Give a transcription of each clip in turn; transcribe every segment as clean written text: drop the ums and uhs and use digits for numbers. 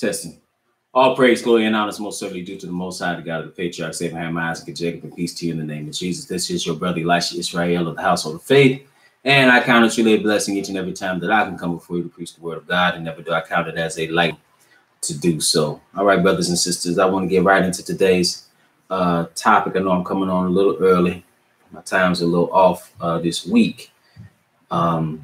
Testing. All praise, glory, and honor is most certainly due to the Most High, the God of the patriarchs, Abraham, Isaac, and Jacob, and peace to you in the name of Jesus. This is your brother Elisha Israel of the household of faith, and I count it truly a blessing each and every time that I can come before you to preach the word of God, and never do I count it as a light to do so. All right, brothers and sisters, I want to get right into today's topic. I know I'm coming on a little early. My time's a little off this week, but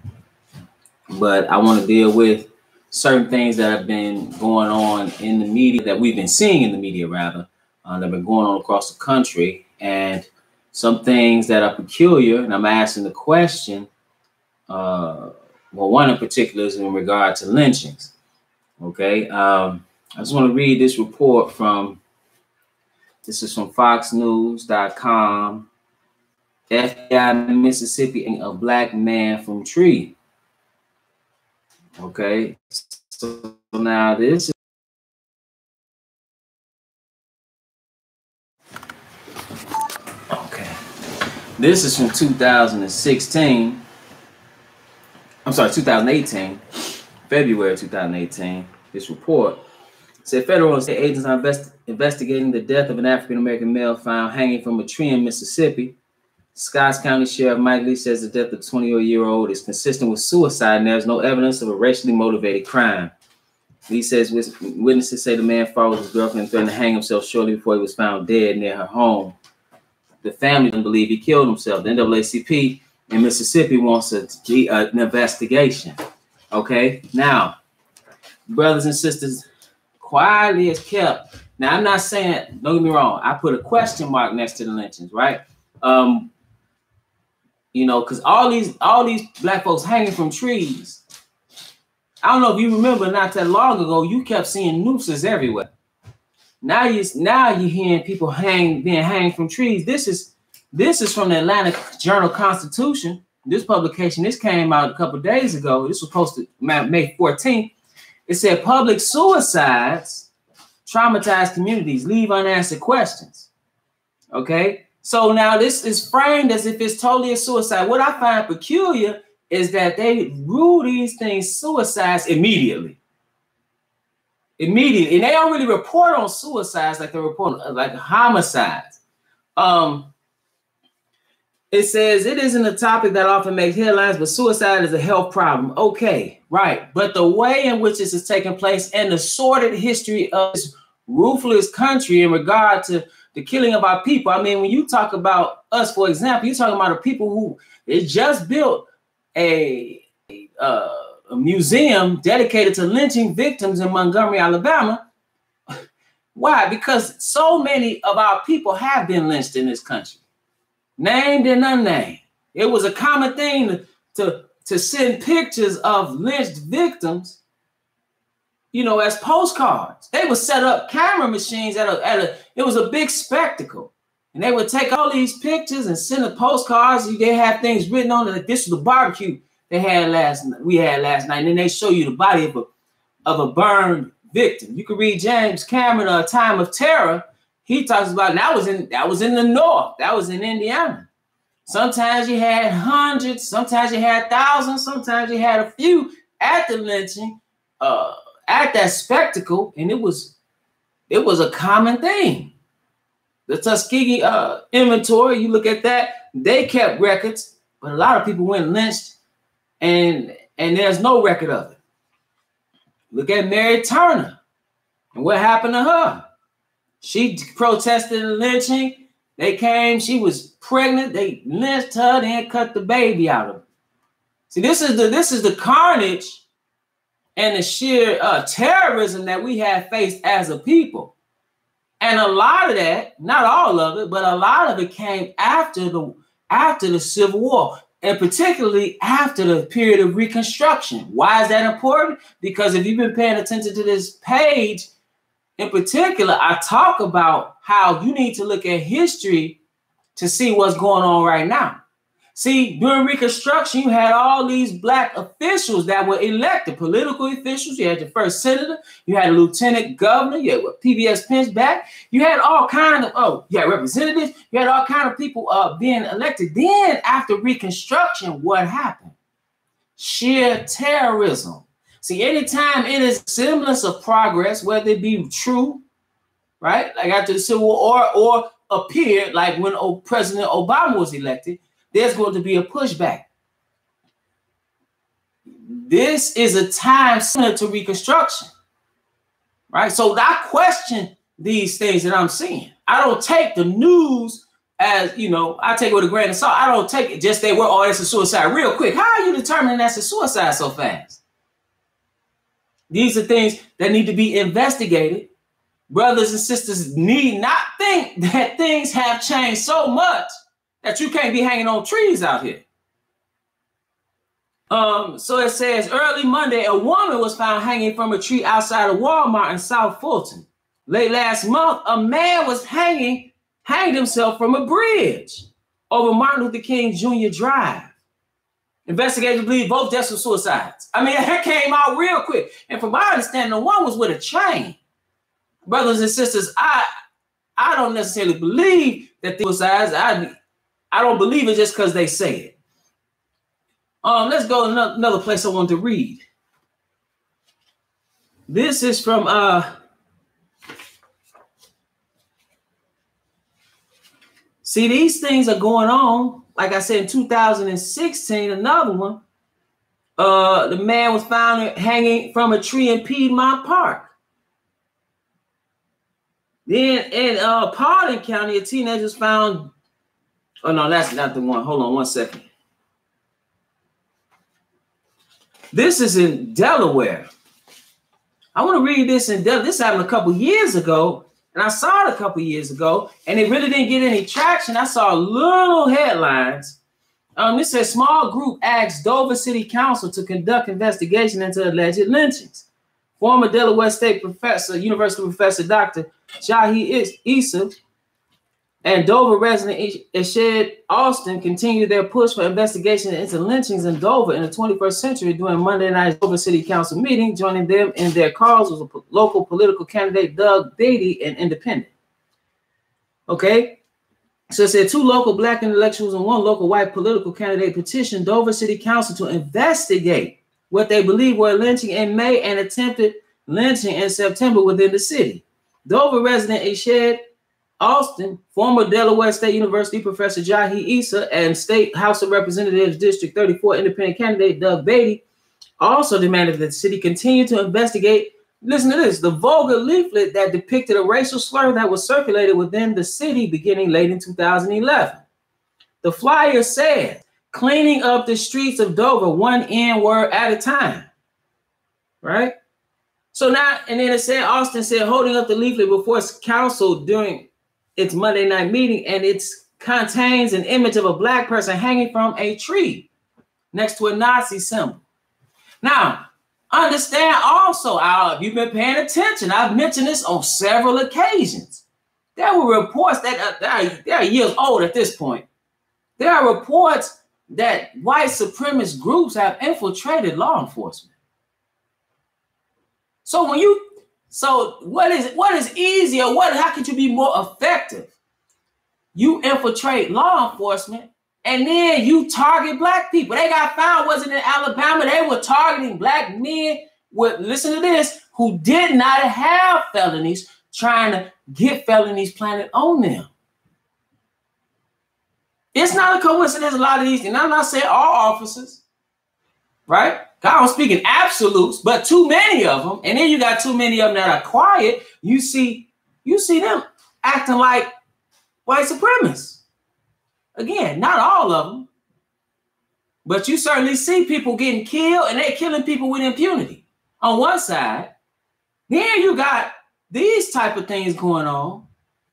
I want to deal with certain things that have been going on in the media, that we've been seeing in the media rather, that have been going on across the country, and some things that are peculiar. And I'm asking the question, well, one in particular is in regard to lynchings. Okay, I just want to read this report this is from foxnews.com. FBI Mississippi, a black man from tree. Okay, so now this is This is from 2016. I'm sorry, 2018, February 2018. This report said federal and state agents are investigating the death of an African-American male found hanging from a tree in Mississippi. Scotts County Sheriff Mike Lee says the death of the 20-year-old is consistent with suicide and there's no evidence of a racially motivated crime. Lee says witnesses say the man followed his girlfriend and threatened to hang himself shortly before he was found dead near her home. The family doesn't believe he killed himself. The NAACP in Mississippi wants an investigation. Okay, now, brothers and sisters, quietly as kept. Now, I'm not saying, don't get me wrong, I put a question mark next to the lynchings, right? You know, because all these black folks hanging from trees. I don't know if you remember, not that long ago, you kept seeing nooses everywhere. Now you're hearing people being hanged from trees. This is from the Atlanta Journal-Constitution. This publication, this came out a couple of days ago. This was posted May 14th. It said public suicides traumatize communities, leave unanswered questions. Okay, so now this is framed as if it's totally a suicide. What I find peculiar is that they rule these things suicides immediately. And they don't really report on suicides like they report like homicides. It says it isn't a topic that often makes headlines, but suicide is a health problem. Okay, right. But the way in which this is taking place and the sordid history of this ruthless country in regard to the killing of our people. I mean, when you talk about us, for example, you're talking about the people who it just built a museum dedicated to lynching victims in Montgomery, Alabama. Why? Because so many of our people have been lynched in this country, named and unnamed. It was a common thing to send pictures of lynched victims, you know, as postcards. They would set up camera machines it was a big spectacle. And they would take all these pictures and send the postcards. They had things written on it, like this was the barbecue we had last night, and then they show you the body of a burned victim. You can read James Cameron, A Time of Terror. He talks about that was in the North. That was in Indiana. Sometimes you had hundreds, sometimes you had thousands, sometimes you had a few at the lynching, at that spectacle, and it was a common thing. The Tuskegee inventory, you look at that, they kept records, but a lot of people went lynched. And there's no record of it. Look at Mary Turner and what happened to her. She protested the lynching. They came, she was pregnant. They lynched her, then cut the baby out of her. See, this is the carnage and the sheer terrorism that we have faced as a people. And a lot of that, not all of it, but a lot of it came after the Civil War. And particularly after the period of Reconstruction. Why is that important? Because if you've been paying attention to this page, in particular, I talk about how you need to look at history to see what's going on right now. See, during Reconstruction, you had all these black officials that were elected, political officials. You had your first senator, you had a lieutenant governor, you had PBS Pence back. You had all kind of, you had representatives, you had all kind of people being elected. Then after Reconstruction, what happened? Sheer terrorism. See, anytime it is a semblance of progress, whether it be true, right, like after the Civil War, or appeared like when President Obama was elected, there's going to be a pushback. This is a time similar to Reconstruction, right? So I question these things that I'm seeing. I don't take the news as, you know, I take it with a grain of salt. I don't take it just they were, oh, it's a suicide. Real quick, how are you determining that's a suicide so fast? These are things that need to be investigated. Brothers and sisters need not think that things have changed so much that you can't be hanging on trees out here. So it says early Monday, a woman was found hanging from a tree outside of Walmart in South Fulton. Late last month, a man was hanged himself from a bridge over Martin Luther King Jr. Drive. Investigators believe both deaths were suicides. I mean, that came out real quick. And from my understanding, the one was with a chain. Brothers and sisters, I don't necessarily believe that they were suicides. I don't believe it just because they say it. Let's go to another place I want to read. This is from see, these things are going on. Like I said, in 2016, another one. The man was found hanging from a tree in Piedmont Park. Then in Paulding County, a teenager was found. Oh no, that's not the one. Hold on one second. This is in Delaware. I want to read this in Delaware. This happened a couple years ago, and I saw it a couple years ago, and it really didn't get any traction. I saw little headlines. It says small group asks Dover City Council to conduct investigation into alleged lynchings. Former Delaware State professor, University professor Dr. Jahi Issa, and Dover resident Eshed Austin continued their push for investigation into lynchings in Dover in the 21st century during Monday night's Dover City Council meeting. Joining them in their cause was a local political candidate, Doug Beatty, an independent. Okay, so it said 2 local black intellectuals and 1 local white political candidate petitioned Dover City Council to investigate what they believe were lynching in May and attempted lynching in September within the city. Dover resident Eshed Austin, former Delaware State University professor Jahi Issa, and State House of Representatives District 34 independent candidate Doug Beatty also demanded that the city continue to investigate, listen to this, the vulgar leaflet that depicted a racial slur that was circulated within the city beginning late in 2011. The flyer said, cleaning up the streets of Dover, one N-word at a time, right? So now, and then it said, Austin said, holding up the leaflet before council during its Monday night meeting, and it contains an image of a black person hanging from a tree next to a Nazi symbol. Now, understand also, if you've been paying attention, I've mentioned this on several occasions. There were reports that they are years old at this point. There are reports that white supremacist groups have infiltrated law enforcement. So what is easier? How could you be more effective? You infiltrate law enforcement and then you target black people. They got found, wasn't in Alabama. They were targeting black men with, listen to this, who did not have felonies, trying to get felonies planted on them. It's not a coincidence, a lot of these, and I'm not saying all officers, right? I don't speak in absolutes, but too many of them, and then you got too many of them that are quiet. You see them acting like white supremacists. Again, not all of them, but you certainly see people getting killed, and they're killing people with impunity on one side. Then you got these type of things going on.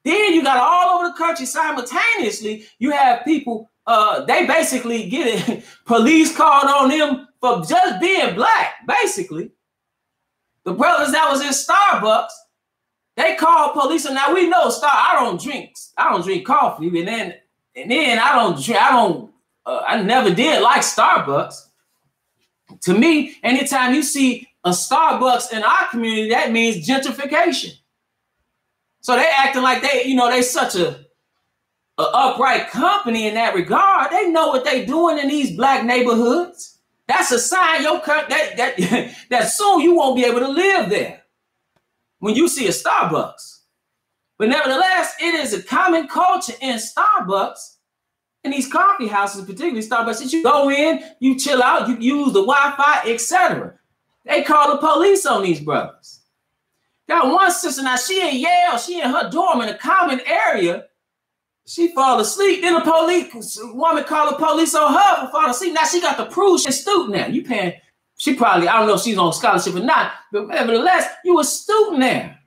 Then you got all over the country simultaneously. You have people, they basically get police called on them for just being black, basically. The brothers that was in Starbucks, they called police, and now we know I don't drink coffee, and then I never did like Starbucks. To me, anytime you see a Starbucks in our community, that means gentrification. So they acting like they such a upright company in that regard. They know what they doing in these black neighborhoods. That's a sign that soon you won't be able to live there when you see a Starbucks. But nevertheless, it is a common culture in Starbucks, in these coffee houses, particularly Starbucks, that you go in, you chill out, you use the Wi-Fi, etc. They call the police on these brothers. Got one sister now, she in Yale, she in her dorm in a common area. She fall asleep. Then the woman called the police on her for falling asleep. Now she got to prove she's a student now. You paying, she probably, I don't know if she's on scholarship or not, but nevertheless, you a student there.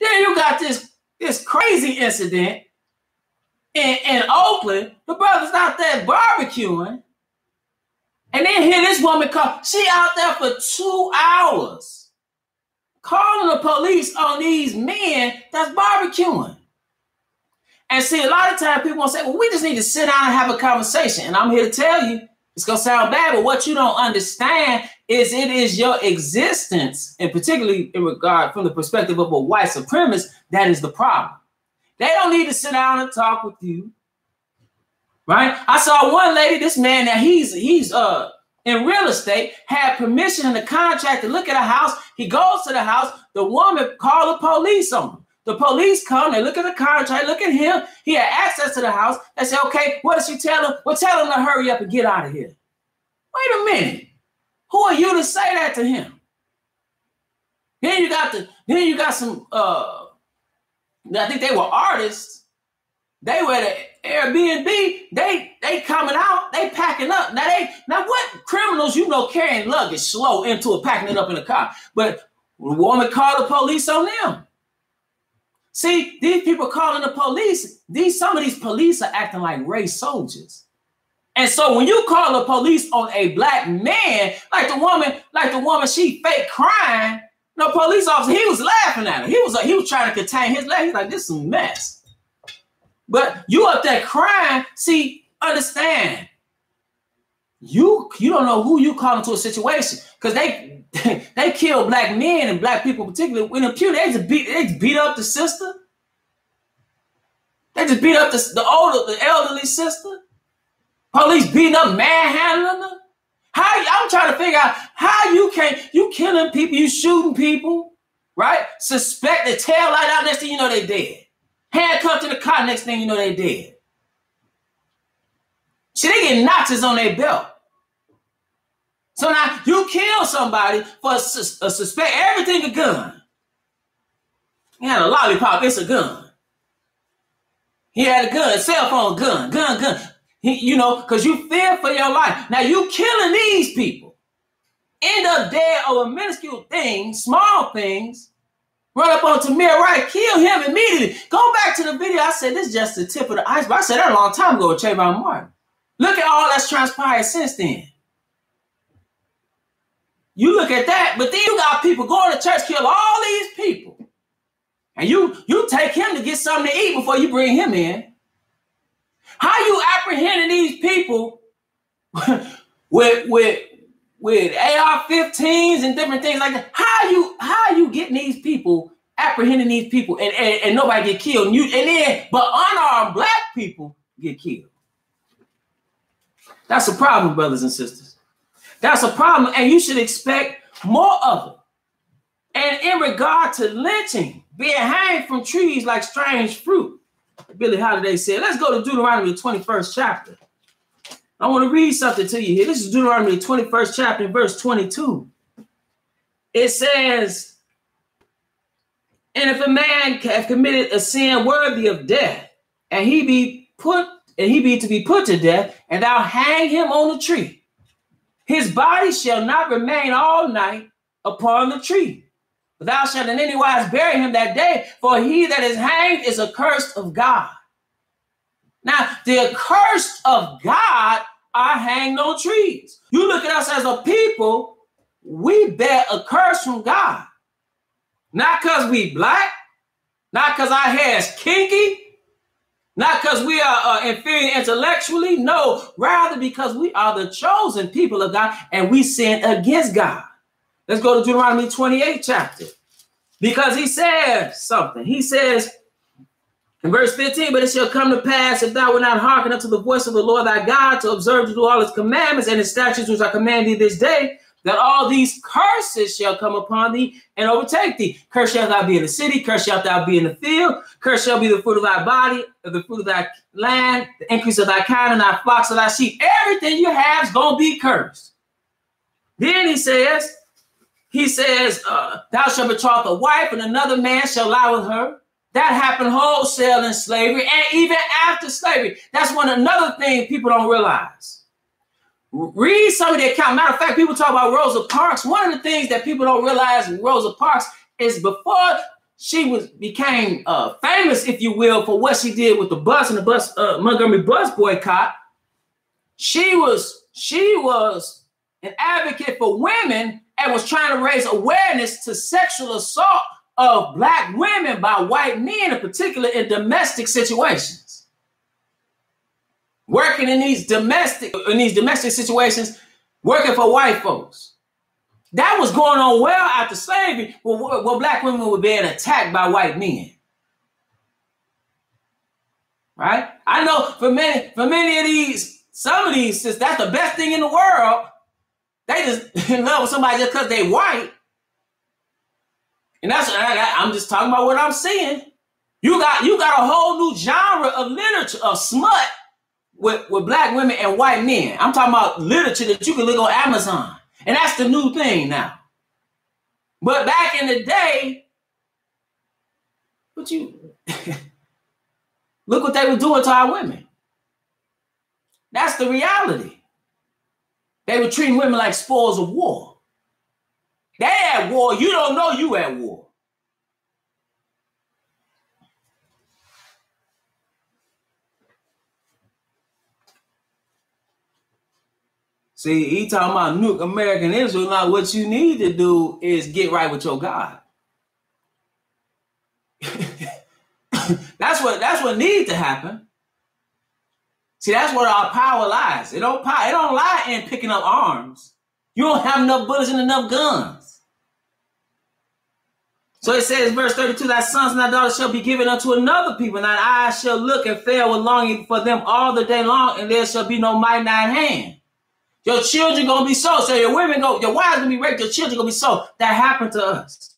Then you got this crazy incident in Oakland. The brother's out there barbecuing. And then here this woman called, she out there for 2 hours calling the police on these men that's barbecuing. And see, a lot of times people want to say, well, we just need to sit down and have a conversation. And I'm here to tell you, it's going to sound bad, but what you don't understand is it is your existence, and particularly in regard from the perspective of a white supremacist, that is the problem. They don't need to sit down and talk with you, right? I saw one lady, this man that he's in real estate, had permission in the contract to look at a house. He goes to the house. The woman called the police on him. The police come, they look at the contract, look at him. He had access to the house. They say, okay, what does she tell him? Well, tell him to hurry up and get out of here. Wait a minute. Who are you to say that to him? Then you got some, I think they were artists. They were at Airbnb. They coming out, they packing up. Now what criminals you know carrying luggage slow into a packing it up in a car? But the woman called the police on them. See, these people calling the police, some of these police are acting like race soldiers. And so when you call the police on a black man, like the woman, she fake crying, no police officer, he was laughing at her. He was trying to contain his laugh. He's like, this is a mess. But you up there crying, see, understand. You don't know who you calling to a situation. Because they kill black men and black people, particularly in impunity. They just beat up the sister. They just beat up the elderly sister. Police beating up, manhandling her. I'm trying to figure out how you killing people, you shooting people, right? Suspect the tail light out, next thing you know they dead. Handcuffed to the car, next thing you know they dead. See, they get notches on their belt. So now you kill somebody for a suspect, everything a gun. He had a lollipop, it's a gun. He had a gun, a cell phone, gun. Because you fear for your life. Now you killing these people. End up dead over minuscule things, small things. Run up on Tamir Wright, kill him immediately. Go back to the video. I said this is just the tip of the iceberg. I said that a long time ago with Trayvon Martin. Look at all that's transpired since then. You look at that, but then you got people going to church, kill all these people. And you take him to get something to eat before you bring him in. How you apprehending these people with AR-15s and different things like that? How you getting these people, apprehending these people, and nobody get killed, but unarmed black people get killed? That's a problem, brothers and sisters. That's a problem, and you should expect more of it. And in regard to lynching, being hanged from trees like strange fruit, Billie Holiday said, let's go to Deuteronomy, the 21st chapter. I want to read something to you here. This is Deuteronomy, the 21st chapter, verse 22. It says, and if a man have committed a sin worthy of death, and he be to be put to death, and thou hang him on the tree, his body shall not remain all night upon the tree. But thou shalt in any wise bury him that day, for he that is hanged is accursed of God. Now, the accursed of God are hanged on trees. You look at us as a people, we bear a curse from God. Not because we black, not because our hair is kinky, not because we are inferior intellectually. No, rather because we are the chosen people of God and we sin against God. Let's go to Deuteronomy 28 chapter. Because he says something. He says, In verse 15, but it shall come to pass, if thou wilt not hearken unto the voice of the Lord thy God, to observe to do all his commandments and his statutes which I command thee this day, that all these curses shall come upon thee and overtake thee. Cursed shalt thou be in the city, cursed shalt thou be in the field, cursed shall be the fruit of thy body, the fruit of thy land, the increase of thy kind, and thy flocks of thy sheep. Everything you have is going to be cursed. Then he says, thou shalt betroth a wife, and another man shall lie with her. That happened wholesale in slavery and even after slavery. That's another thing people don't realize. Read some of the account. Matter of fact, people talk about Rosa Parks. One of the things that people don't realize in Rosa Parks is before she became famous, if you will, for what she did with the bus and the Montgomery bus boycott, she was an advocate for women and was trying to raise awareness to sexual assault of Black women by white men, in particular in domestic situations. Working in these domestic situations, working for white folks. That was going on well after slavery, where Black women were being attacked by white men. Right? I know for many of these, some of these sisters, that's the best thing in the world. They just in love with somebody just because they white. And I'm just talking about what I'm seeing. You got a whole new genre of literature, of smut with Black women and white men. I'm talking about literature that you can look on Amazon. And that's the new thing now. But back in the day, look what they were doing to our women. That's the reality. They were treating women like spoils of war. They at war. You don't know you at war. See, he talking about nuke American Israel. Now, what you need to do is get right with your God. That's what needs to happen. See, that's where our power lies. It don't lie in picking up arms. You don't have enough bullets and enough guns. So it says, verse 32, thy sons and thy daughters shall be given unto another people, and thine eyes shall look and fail with longing for them all the day long, and there shall be no might in thine hand. Your children gonna be sold. So your wives gonna be raped, your children gonna be sold. That happened to us.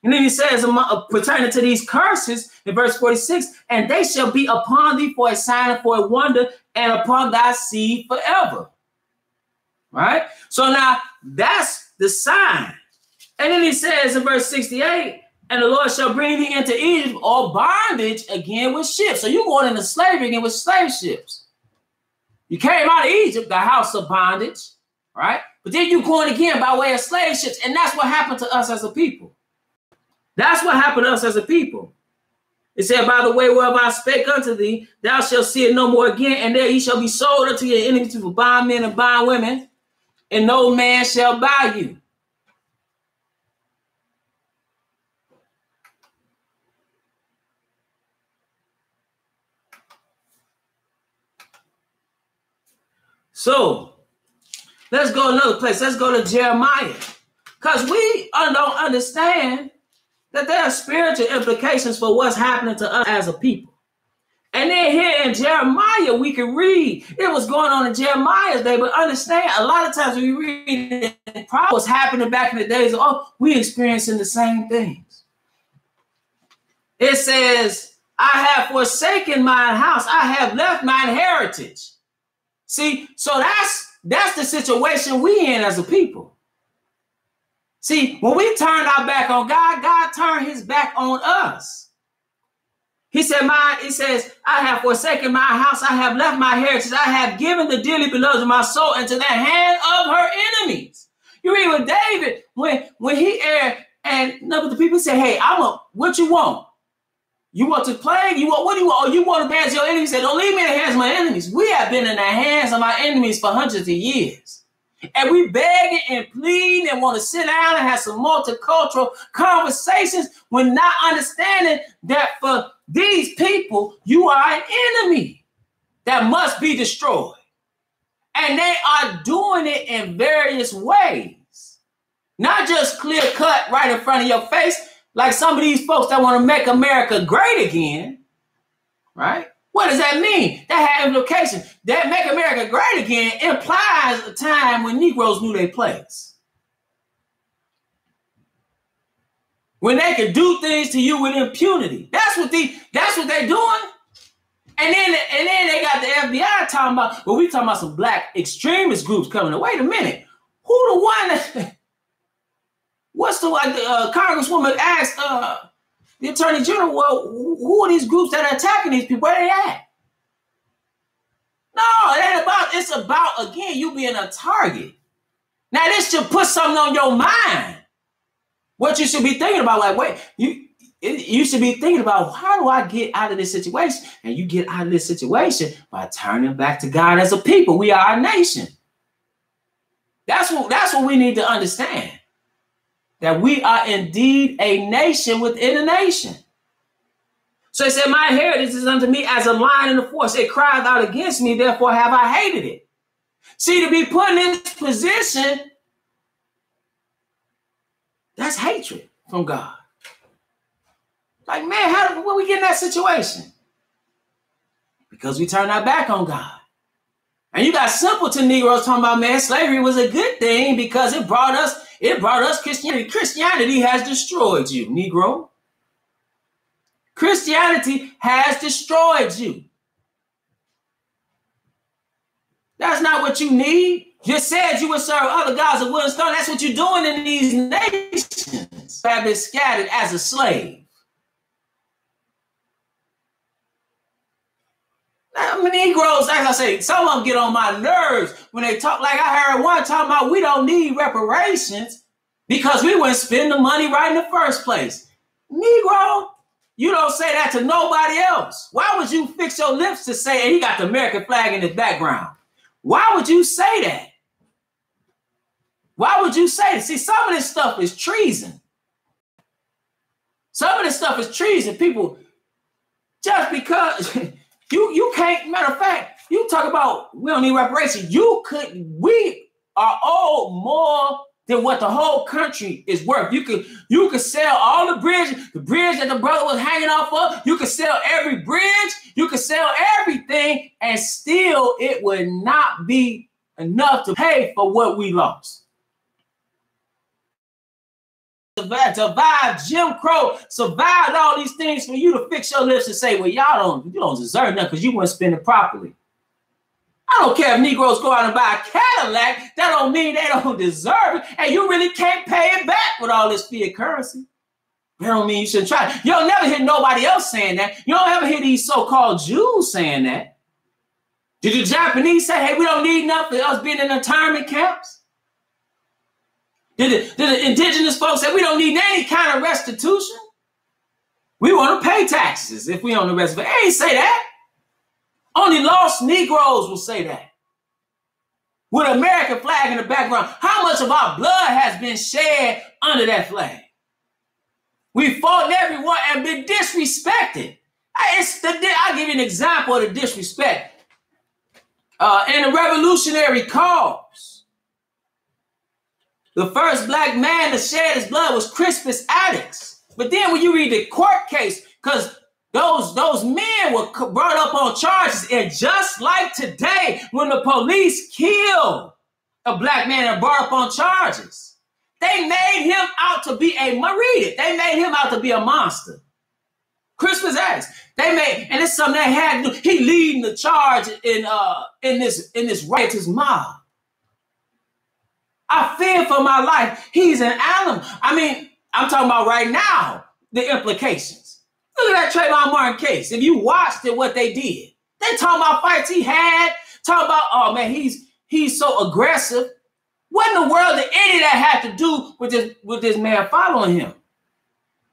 And then he says, pertaining to these curses, in verse 46, and they shall be upon thee for a sign and for a wonder, and upon thy seed forever. Right? So now that's the sign. And then he says in verse 68, and the Lord shall bring thee into Egypt or bondage again with ships. So you're going into slavery again with slave ships. You came out of Egypt, the house of bondage, right? But then you're going again by way of slave ships. And that's what happened to us as a people. That's what happened to us as a people. It said, by the way whereof I spake unto thee, thou shalt see it no more again, and there ye shall be sold unto your enemies for bondmen and bondwomen, and no man shall buy you. So let's go another place. Let's go to Jeremiah. Because we don't understand that there are spiritual implications for what's happening to us as a people. And then here in Jeremiah, we can read it was going on in Jeremiah's day, but understand a lot of times we read what's happening back in the days of, we experiencing the same things. It says, I have forsaken my house. I have left my heritage. See, so that's the situation we in as a people. See, when we turned our back on God, God turned his back on us. He says, I have forsaken my house, I have left my heritage, I have given the dearly beloved of my soul into the hand of her enemies. You read with David, when he erred, and the people say, hey, what you want? You want to plague? What do you want? Oh, you want to hands your enemies? Say, don't leave me in the hands of my enemies. We have been in the hands of my enemies for hundreds of years. And we begging and pleading and want to sit down and have some multicultural conversations when not understanding that for these people, you are an enemy that must be destroyed. And they are doing it in various ways. Not just clear cut right in front of your face, like some of these folks that want to make America great again. right? What does that mean? That had implications. That Make America Great Again implies a time when Negroes knew their place. When they could do things to you with impunity. That's what they're doing. And then they got the FBI talking about, well, we talking about some black extremist groups coming. Wait a minute. Who the one that, what's the Congresswoman asked the Attorney General, well, who are these groups that are attacking these people? Where they at? No, it ain't about, it's about, again, you being a target. Now, this should put something on your mind. What you should be thinking about, like, wait, you should be thinking about, how do I get out of this situation? And you get out of this situation by turning back to God as a people. We are a nation. That's what we need to understand. That we are indeed a nation within a nation. So he said, my heritage is unto me as a lion in the forest. It cried out against me, therefore have I hated it. See, to be put in this position, that's hatred from God. Like, man, when we get in that situation? Because we turned our back on God. And you got simpleton Negroes talking about, man, slavery was a good thing because it brought us Christianity. Christianity has destroyed you, Negro. Christianity has destroyed you. That's not what you need. You said you would serve other gods of wood and stone. That's what you're doing in these nations. Have been scattered as a slave. Now, Negroes, as I say, some of them get on my nerves when they talk. Like I heard one talking about, we don't need reparations because we wouldn't spend the money right in the first place. Negro, you don't say that to nobody else. Why would you fix your lips to say, and he got the American flag in his background? Why would you say that? Why would you say that? See, some of this stuff is treason. Some of this stuff is treason. People, just because you can't, matter of fact, you talk about we don't need reparations. We are owed more than what the whole country is worth. You could sell all the bridge that the brother was hanging off of. You could sell every bridge. You could sell everything, and still it would not be enough to pay for what we lost. Survived Jim Crow, survived all these things for you to fix your lips and say, well, you don't deserve nothing because you wouldn't spend it properly. I don't care if Negroes go out and buy a Cadillac. That don't mean they don't deserve it. And you really can't pay it back with all this fiat currency. That don't mean you shouldn't try. You don't never hear nobody else saying that. You don't ever hear these so-called Jews saying that. Did the Japanese say, hey, we don't need nothing for us being in internment camps? Did the indigenous folks say we don't need any kind of restitution? We want to pay taxes if we on the reservation. They ain't say that. Only lost Negroes will say that. With an American flag in the background, how much of our blood has been shed under that flag? We fought everyone and been disrespected. I'll give you an example of the disrespect. In the revolutionary cause, the first black man to shed his blood was Crispus Attucks. But then when you read the court case, because those men were brought up on charges, and just like today, when the police killed a black man and brought up on charges, they made him out to be they made him out to be a monster. Crispus Attucks. And it's something they had to do. He leading the charge in this righteous mob. I fear for my life. He's an animal. I mean, I'm talking about right now, the implications. Look at that Trayvon Martin case. If you watched it, what they did. They talking about fights he had. Talking about, oh man, he's so aggressive. What in the world did any of that have to do with this man following him?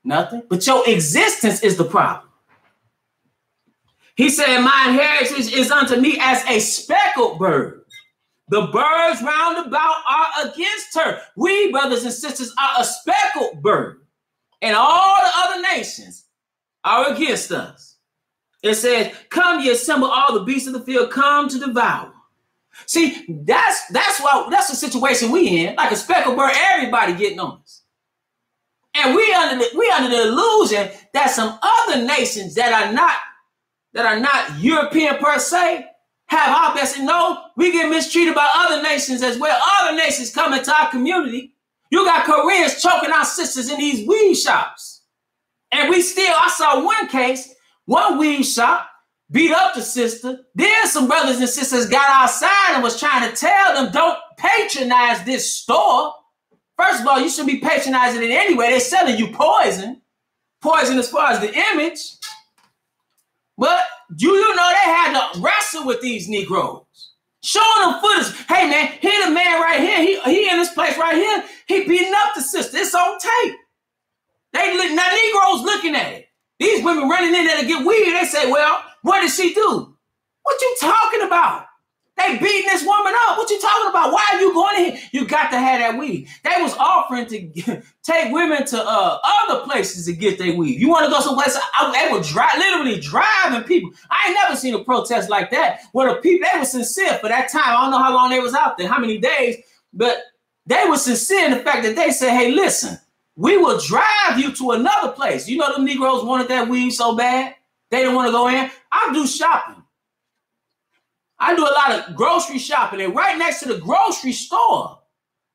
Nothing. But your existence is the problem. He said, my heritage is unto me as a speckled bird. The birds round about are against her. We, brothers and sisters, are a speckled bird. And all the other nations are against us. It says, come ye assemble all the beasts of the field, come to devour. See, that's the situation we in. Like a speckled bird, everybody getting on us. And we under the illusion that some other nations that are not that are not European per se have our best. And no, we get mistreated by other nations as well. Other nations come into our community. You got Koreans choking our sisters in these weed shops. And I saw one case, one weed shop beat up the sister. Then some brothers and sisters got outside and was trying to tell them, don't patronize this store. First of all, you shouldn't be patronizing it anyway. They're selling you poison. Poison as far as the image. But you know they had to wrestle with these Negroes. Showing them footage. Hey, man, here the man right here. He in this place right here. He beating up the sister. It's on tape. Now Negroes looking at it. These women running in there to get weed. They say, well, what did she do? What you talking about? They beating this woman up. What you talking about? Why are you going in here? You got to have that weed. They was offering to take women to other places to get their weed. You want to go someplace? They were literally driving people. I ain't never seen a protest like that. Where the people, they were sincere for that time. I don't know how long they was out there, how many days, but they were sincere in the fact that they said, hey, listen, we will drive you to another place. You know, them Negroes wanted that weed so bad. They didn't want to go in. I do shopping. I do a lot of grocery shopping, and right next to the grocery store,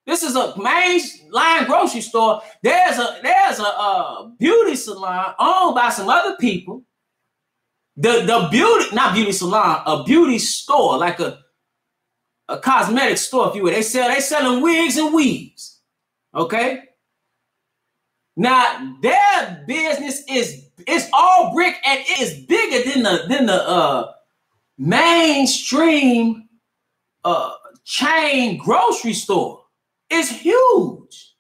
this is a mainline grocery store. There's a beauty salon owned by some other people. The beauty, not beauty salon, a beauty store, like a cosmetic store, if you will. They selling wigs and weaves. Okay. Now their business it's all brick and it is bigger than the mainstream chain grocery store. It's huge,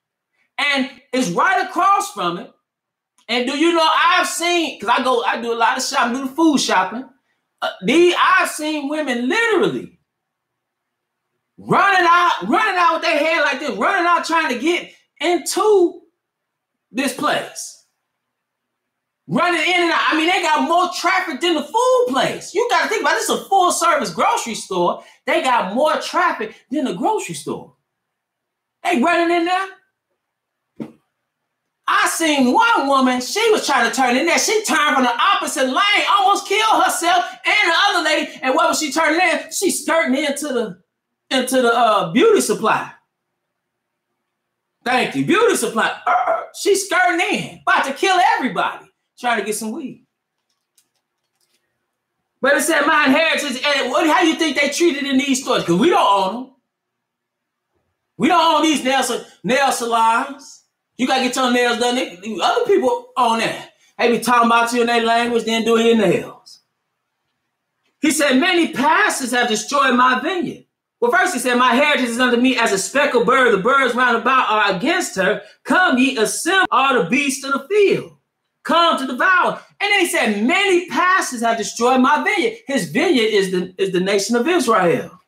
and it's right across from it. And do you know, I've seen, because I do a lot of shopping, do food shopping. I've seen women literally running out with their hair like this, running out trying to get into this place. Running in and out. I mean, they got more traffic than the food place. You got to think about this. It's a full service grocery store. They got more traffic than the grocery store. They running in there. I seen one woman, she was trying to turn in there. She turned from the opposite lane, almost killed herself and the other lady. And what was she turning in? She's skirting into the beauty supply. Thank you. Beauty supply. She's skirting in, about to kill everybody. Trying to get some weed. But it said my inheritance, and how you think they treated in these stores? Because we don't own them. We don't own these nail salons. You got to get your nails done. Other people own that. They be talking about you in their language, then doing your nails. He said, many pastors have destroyed my vineyard. Well, first he said, my heritage is unto me as a speckled bird. The birds round about are against her. Come ye assemble all the beasts of the field. Come to devour. And then he said, many pastors have destroyed my vineyard. His vineyard is the nation of Israel.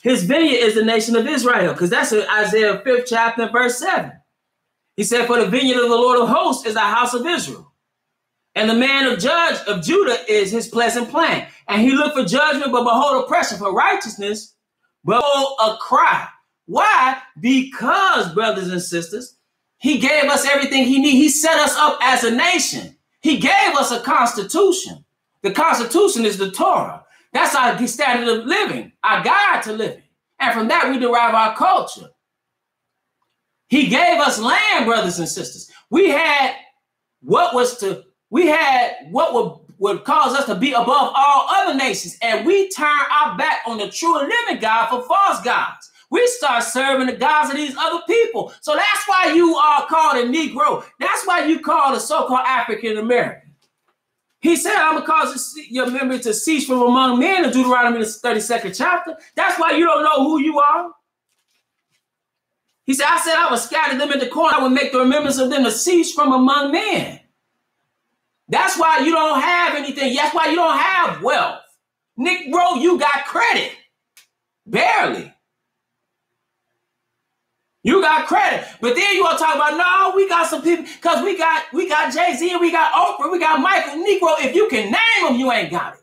His vineyard is the nation of Israel, because that's in Isaiah 5th chapter, verse 7. He said, for the vineyard of the Lord of hosts is the house of Israel. And the man of Judah is his pleasant plan. And he looked for judgment, but behold oppression, for righteousness, but behold a cry. Why? Because, brothers and sisters, he gave us everything he needs. He set us up as a nation. He gave us a constitution. The constitution is the Torah. That's our standard of living, our guide to living. And from that, we derive our culture. He gave us land, brothers and sisters. We had what would cause us to be above all other nations. And we turn our back on the true and living God for false gods. We start serving the gods of these other people. So that's why you are called a Negro. That's why you call a so-called African American. He said, I'm going to cause your memory to cease from among men in Deuteronomy the 32nd chapter. That's why you don't know who you are. He said, I will scatter them in the corner. I will make the remembrance of them to cease from among men. That's why you don't have anything. That's why you don't have wealth. Negro, you got credit. Barely. You got credit. But then you want to talk about, no, we got some people, because we got Jay-Z and we got Oprah, we got Michael. Negro, if you can name them, you ain't got it.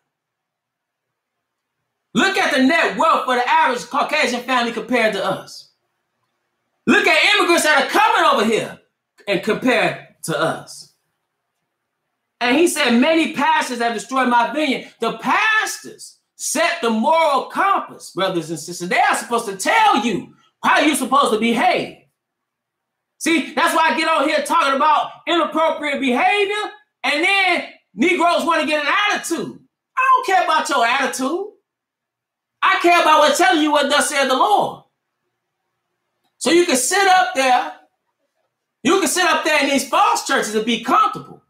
Look at the net wealth for the average Caucasian family compared to us. Look at immigrants that are coming over here and compared to us. And he said, many pastors have destroyed my vineyard. The pastors set the moral compass, brothers and sisters. They are supposed to tell you how you're supposed to behave. See, that's why I get on here talking about inappropriate behavior, and then Negroes want to get an attitude. I don't care about your attitude. I care about what telling you what thus said the Lord. So you can sit up there. You can sit up there in these false churches and be comfortable.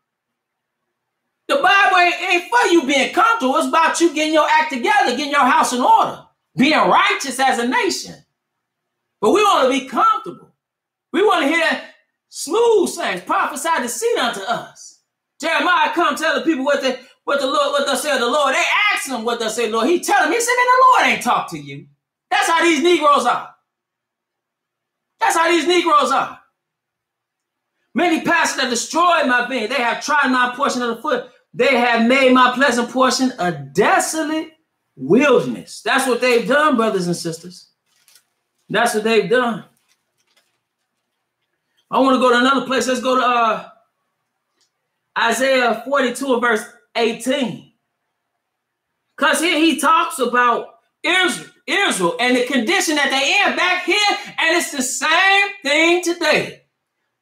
The Bible ain't for you being comfortable. It's about you getting your act together, getting your house in order, being righteous as a nation. But we want to be comfortable. We want to hear smooth sayings, prophesy deceit unto us. Jeremiah come tell the people what thus said the Lord. They ask him what thus said the Lord. He tell them, he said, man, the Lord ain't talk to you. That's how these Negroes are. That's how these Negroes are. Many pastors have destroyed my vineyard. They have trodden my portion of the foot. They have made my pleasant portion a desolate wilderness. That's what they've done, brothers and sisters. That's what they've done. I want to go to another place. Let's go to Isaiah 42 and verse 18. Because here he talks about Israel and the condition that they in back here, and it's the same thing today.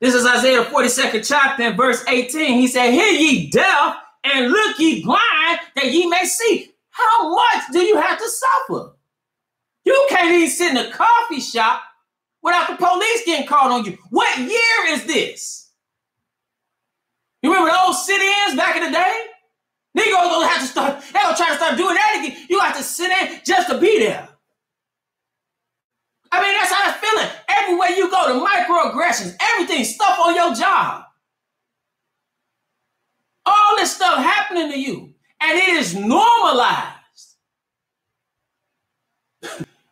This is Isaiah 42nd chapter and verse 18. He said, hear ye deaf and look ye blind that ye may see. How much do you have to suffer? You can't even sit in a coffee shop without the police getting called on you. What year is this? You remember the old sit-ins back in the day? Negroes gonna have to start, they're gonna try to start doing that again. You have to sit in just to be there. I mean, that's how it's feeling. Everywhere you go, the microaggressions, everything, stuff on your job. All this stuff happening to you. And it is normalized.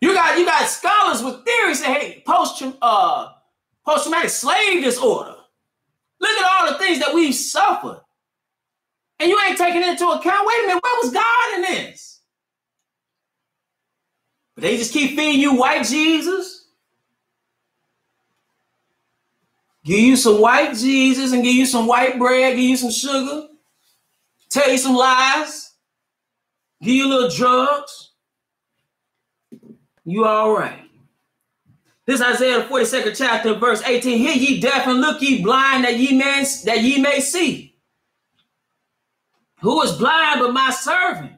You got scholars with theories say, hey, post-traumatic slave disorder. Look at all the things that we've suffered. And you ain't taking it into account. Wait a minute, where was God in this? But they just keep feeding you white Jesus. Give you some white Jesus and give you some white bread, give you some sugar, tell you some lies, give you little drugs. You all right. This Isaiah 42nd chapter, verse 18. Hear ye deaf and look ye blind that ye may see. Who is blind but my servant?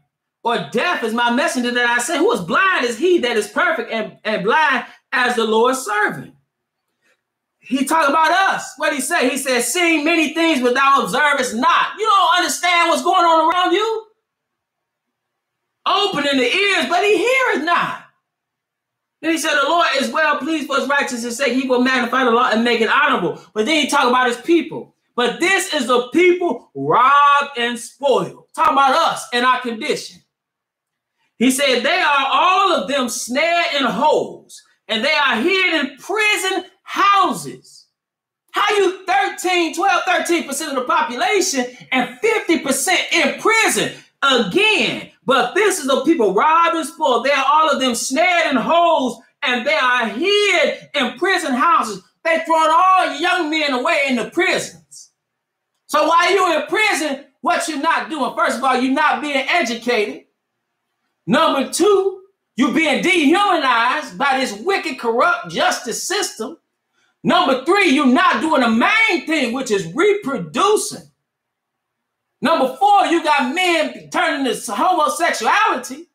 Or deaf is my messenger that I say? Who is blind is he that is perfect and blind as the Lord's servant. He talked about us. What did he say? He said, seeing many things but thou observest not. You don't understand what's going on around you. Opening the ears, but he heareth not. Then he said, the Lord is well pleased for his righteousness' sake. He will magnify the law and make it honorable. But then he talked about his people. But this is the people robbed and spoiled. Talking about us and our condition. He said, they are all of them snared in holes, and they are hid in prison houses. How you 13% of the population and 50% in prison? Again, but this is the people robbed and spoiled. They are all of them snared in holes, and they are hid in prison houses. They throwing all young men away in the prisons. So while you're in prison, what you're not doing? First of all, you're not being educated. Number two, you're being dehumanized by this wicked, corrupt justice system. Number three, you're not doing the main thing, which is reproducing. Number four, you got men turning to homosexuality.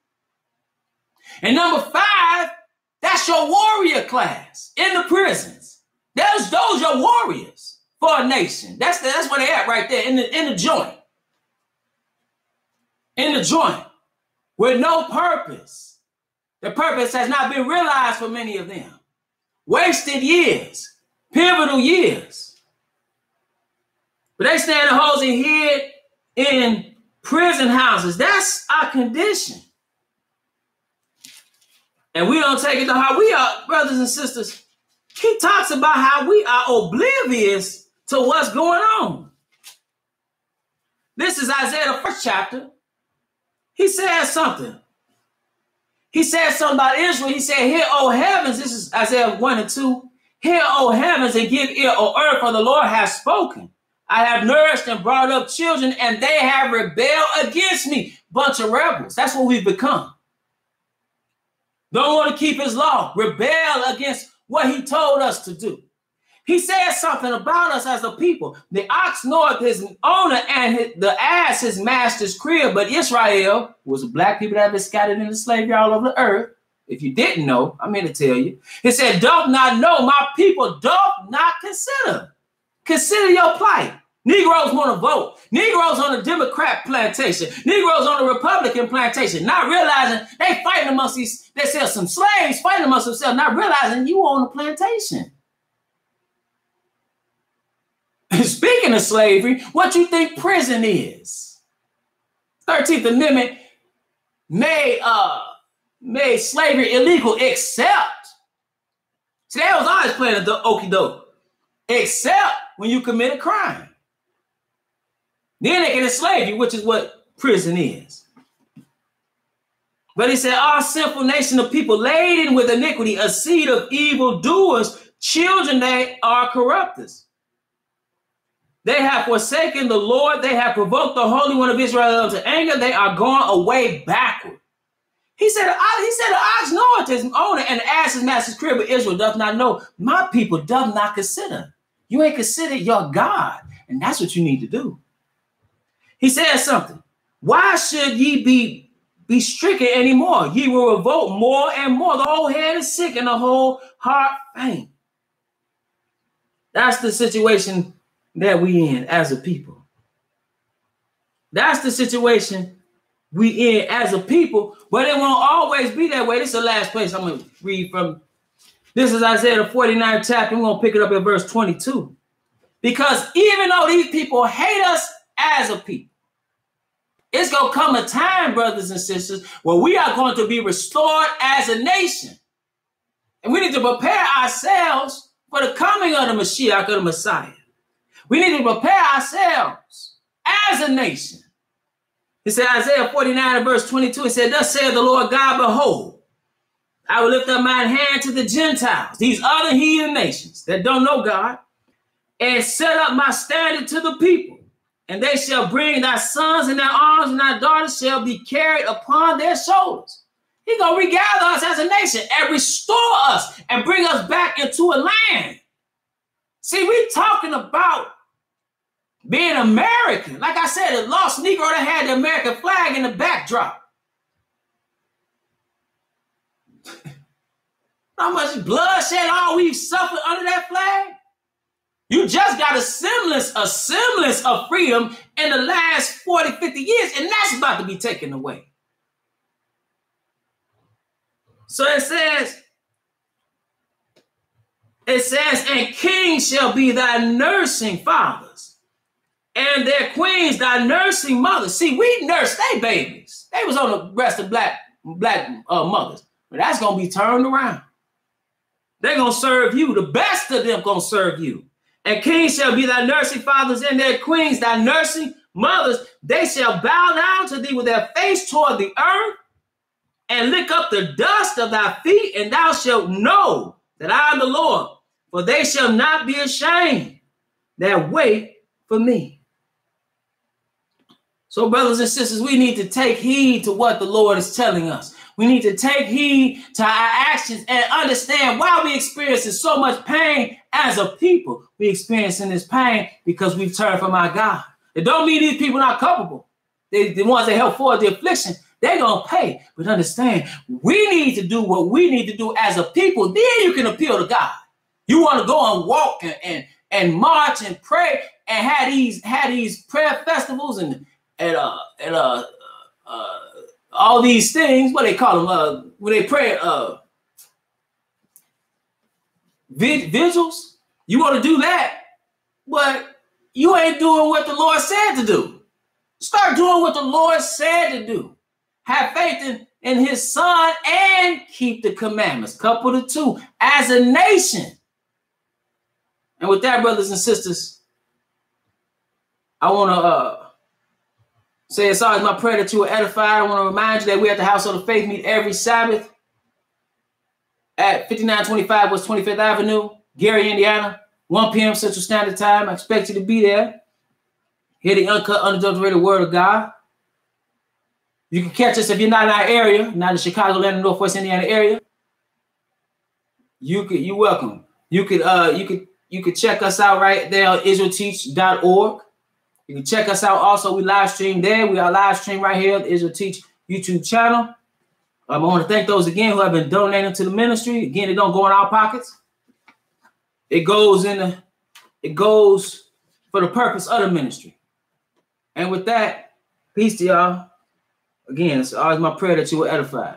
And number five, that's your warrior class in the prisons. Those are warriors for a nation. That's where they at right there in the joint. In the joint. With no purpose. The purpose has not been realized for many of them. Wasted years. Pivotal years. But they stand in holes and hid in prison houses. That's our condition. And we don't take it to heart. We are, brothers and sisters, he talks about how we are oblivious to what's going on. This is Isaiah, the 1st chapter. He said something. He said something about Israel. He said, hear, O heavens. This is Isaiah 1 and 2. Hear, O heavens, and give ear, O earth, for the Lord has spoken. I have nourished and brought up children, and they have rebelled against me. Bunch of rebels. That's what we've become. Don't want to keep his law. Rebel against what he told us to do. He says something about us as a people. The ox knoweth his owner, and the ass his master's crib. But Israel was a black people that have been scattered into slavery all over the earth. If you didn't know, I'm here to tell you. He said, doth not know, my people doth not consider. Consider your plight. Negroes want to vote. Negroes on the Democrat plantation. Negroes on the Republican plantation. Not realizing they fighting amongst they sell some slaves fighting amongst themselves, not realizing you on the plantation. Speaking of slavery, what you think prison is? 13th Amendment made slavery illegal except, see, they was always playing the okie doke, except when you commit a crime. Then they can enslave you, which is what prison is. But he said, our sinful nation of people laden with iniquity, a seed of evil doers, children they are corrupters. They have forsaken the Lord. They have provoked the Holy One of Israel to anger. They are going away backward. He said, the ox knoweth his owner, and the ass his master's crib, but Israel doth not know. My people doth not consider. You ain't considered your God. And that's what you need to do. He says something. Why should ye be stricken anymore? Ye will revolt more and more. The whole head is sick and the whole heart faint. That's the situation that we in as a people. That's the situation we in as a people, but it won't always be that way. This is the last place I'm going to read from. This is Isaiah the 49th chapter. We're going to pick it up at verse 22. Because even though these people hate us as a people, it's going to come a time, brothers and sisters, where we are going to be restored as a nation. And we need to prepare ourselves for the coming of the Mashiach, of the Messiah. We need to prepare ourselves as a nation. He said, Isaiah 49 and verse 22, he said, thus saith the Lord God, behold, I will lift up mine hand to the Gentiles, these other heathen nations that don't know God, and set up my standard to the people. And they shall bring thy sons in their arms, and thy daughters shall be carried upon their shoulders. He's going to regather us as a nation and restore us and bring us back into a land. See, we're talking about being American. Like I said, the lost Negro that had the American flag in the backdrop. How much bloodshed all we've suffered under that flag? You just got a semblance of freedom in the last 40, 50 years, and that's about to be taken away. So it says, and kings shall be thy nursing fathers, and their queens thy nursing mothers. See, we nursed their babies. They was on the breast of black mothers. But that's going to be turned around. They're going to serve you. The best of them going to serve you. And kings shall be thy nursing fathers, and their queens thy nursing mothers. They shall bow down to thee with their face toward the earth, and lick up the dust of thy feet, and thou shalt know that I am the Lord. For they shall not be ashamed that wait for me. So, brothers and sisters, we need to take heed to what the Lord is telling us. We need to take heed to our actions and understand why we're experiencing so much pain as a people. We're experiencing this pain because we've turned from our God. It don't mean these people are not culpable. The ones that help forward the affliction, they're going to pay. But understand, we need to do what we need to do as a people. Then you can appeal to God. You want to go and walk and march and pray and have these prayer festivals and all these things. What they call them? When they pray vigils. You want to do that, but you ain't doing what the Lord said to do. Start doing what the Lord said to do. Have faith in his son and keep the commandments. Couple the two as a nation. And with that, brothers and sisters, I want to say it's always my prayer that you are edified. I want to remind you that we at the House of the Faith meet every Sabbath at 5925 West 25th Avenue, Gary, Indiana, 1 p.m. Central Standard Time. I expect you to be there. Hear the uncut, unadulterated word of God. You can catch us if you're not in our area, not in the Chicagoland, Northwest Indiana area. You're welcome. You could check us out right there on IsraelTeach.org. You can check us out also. We live stream there. We are live stream right here at the Israel Teach YouTube channel. I want to thank those again who have been donating to the ministry. Again, it don't go in our pockets. It goes for the purpose of the ministry. And with that, peace to y'all. Again, it's always my prayer that you will edify.